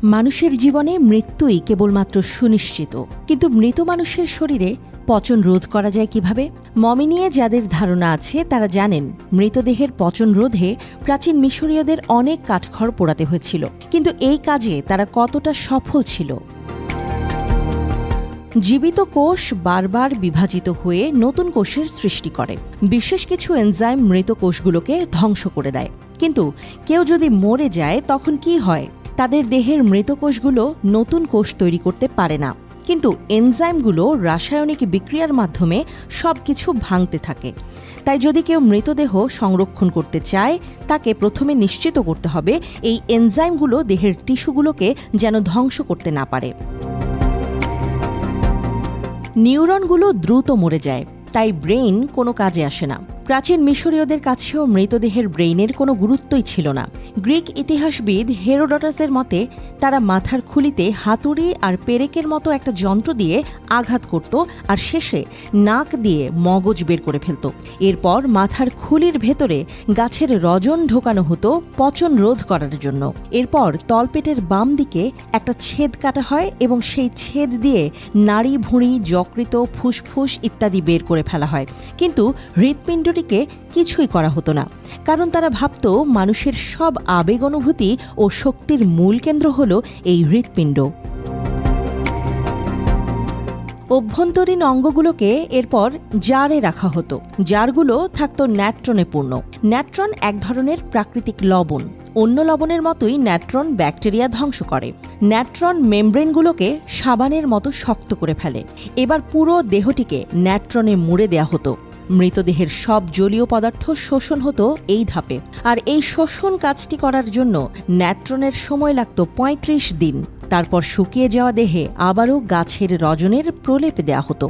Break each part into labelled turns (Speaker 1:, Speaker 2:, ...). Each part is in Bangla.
Speaker 1: মানুষের জীবনে মৃত্যুই কেবলমাত্র সুনিশ্চিত, কিন্তু মৃত মানুষের শরীরে পচন রোধ করা যায় কিভাবে? মমি নিয়ে যাদের ধারণা আছে তারা জানেন মৃতদেহের পচন রোধে প্রাচীন মিশরীয়দের অনেক কাঠখড় পোড়াতে হয়েছিল, কিন্তু এই কাজে তারা কতটা সফল ছিল? জীবিত কোষ বারবার বিভাজিত হয়ে নতুন কোষের সৃষ্টি করে। বিশেষ কিছু এনজাইম মৃত কোষগুলোকে ধ্বংস করে দেয়। কিন্তু কেউ যদি মরে যায় তখন কি হয়? তাদের দেহের মৃত কোষগুলো নতুন কোষ তৈরি করতে পারে না, কিন্তু এনজাইমগুলো রাসায়নিক বিক্রিয়ার মাধ্যমে সবকিছু ভাঙতে থাকে। তাই যদি কেউ মৃতদেহ সংরক্ষণ করতে চায়, তাকে প্রথমে নিশ্চিত করতে হবে এই এনজাইমগুলো দেহের টিস্যুগুলোকে যেন ধ্বংস করতে না পারে। নিউরনগুলো দ্রুত মরে যায়, তাই ব্রেইন কোনো কাজে আসে না। প্রাচীন মিশরীয়দের কাছেও মৃতদেহের ব্রেইনের কোনো গুরুত্বই ছিল না। গ্রিক ইতিহাসবিদ হেরোডটাসের মতে তারা মাথার খুলিতে হাতুড়ি আর পেরেকের মতো একটা যন্ত্র দিয়ে আঘাত করত আর শেষে নাক দিয়ে মগজ বের করে ফেলত। এরপর মাথার খুলির ভেতরে গাছের রজন ঢোকানো হতো পচন রোধ করার জন্য। এরপর তলপেটের বাম দিকে একটা ছেদ কাটা হয় এবং সেই ছেদ দিয়ে নাড়ি ভুঁড়ি যকৃত ফুসফুস ইত্যাদি বের করে ফেলা হয়। কিন্তু হৃৎপিণ্ডটিকে কিছুই করা হতো না, কারণ তারা ভাবত মানুষের সব আবেগ অনুভূতি ও শক্তির মূল কেন্দ্র হল এই হৃৎপিণ্ড। অভ্যন্তরীণ অঙ্গগুলোকে এরপর জারে রাখা হতো। জারগুলো থাকত ন্যাট্রনে পূর্ণ। ন্যাট্রন এক ধরনের প্রাকৃতিক লবণ। অন্য লবণের মতোই ন্যাট্রন ব্যাকটেরিয়া ধ্বংস করে। ন্যাট্রন মেমব্রেনগুলোকে সাবানের মতো শক্ত করে ফেলে। এবার পুরো দেহটিকে ন্যাট্রনে মুড়ে দেয়া হতো। মৃতদেহের সব জলীয় পদার্থ শোষণ হতো এই ধাপে, আর এই শোষণ কাজটি করার জন্য ন্যাট্রনের সময় লাগত ৩৫ দিন। তারপর শুকিয়ে যাওয়া দেহে আবারও গাছের রজনের প্রলেপ দেয়া হতো।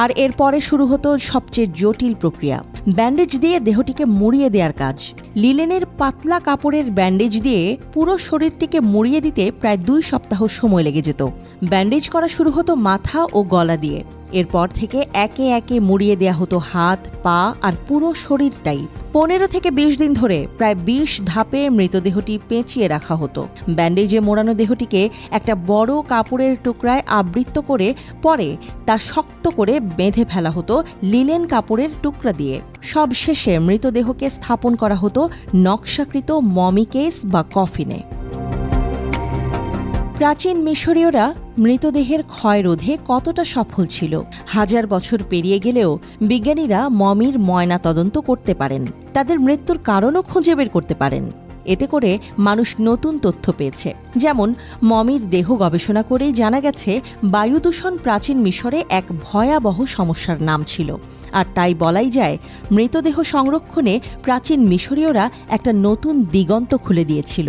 Speaker 1: আর এরপরে শুরু হতো সবচেয়ে জটিল প্রক্রিয়া, ব্যান্ডেজ দিয়ে দেহটিকে মুড়িয়ে দেওয়ার কাজ। লিলেনের পাতলা কাপড়ের ব্যান্ডেজ দিয়ে পুরো শরীরটিকে মুড়িয়ে দিতে প্রায় ২ সপ্তাহ সময় লেগে যেত। ব্যান্ডেজ করা শুরু হতো মাথা ও গলা দিয়ে। এরপর থেকে একে একে মুড়িয়ে দেয়া হতো হাত, পা আর পুরো শরীরটাই। ১৫ থেকে ২০ দিন ধরে প্রায় ২০ ধাপে মৃতদেহটি পেঁচিয়ে রাখা হতো। ব্যান্ডেজে মোড়ানো দেহটিকে একটা বড় কাপড়ের টুকরায় আবৃত করে পরে তা শক্ত করে বেঁধে ফেলা হতো লিলেন কাপড়ের টুকরা দিয়ে। সব শেষে মৃতদেহকে স্থাপন করা হতো নকশাকৃত মমি কেস বা কফিনে। প্রাচীন মিশরীয়রা মৃতদেহের ক্ষয় রোধে কতটা সফল ছিল? ১০০০ বছর পেরিয়ে গেলেও বিজ্ঞানীরা মমির ময়না তদন্ত করতে পারেন, তাদের মৃত্যুর কারণও খুঁজে বের করতে পারেন। এতে করে মানুষ নতুন তথ্য পেয়েছে। যেমন মমির দেহ গবেষণা করেই জানা গেছে বায়ু দূষণ প্রাচীন মিশরে এক ভয়াবহ সমস্যার নাম ছিল। আর তাই বলাই যায় মৃতদেহ সংরক্ষণে প্রাচীন মিশরীয়রা একটা নতুন দিগন্ত খুলে দিয়েছিল।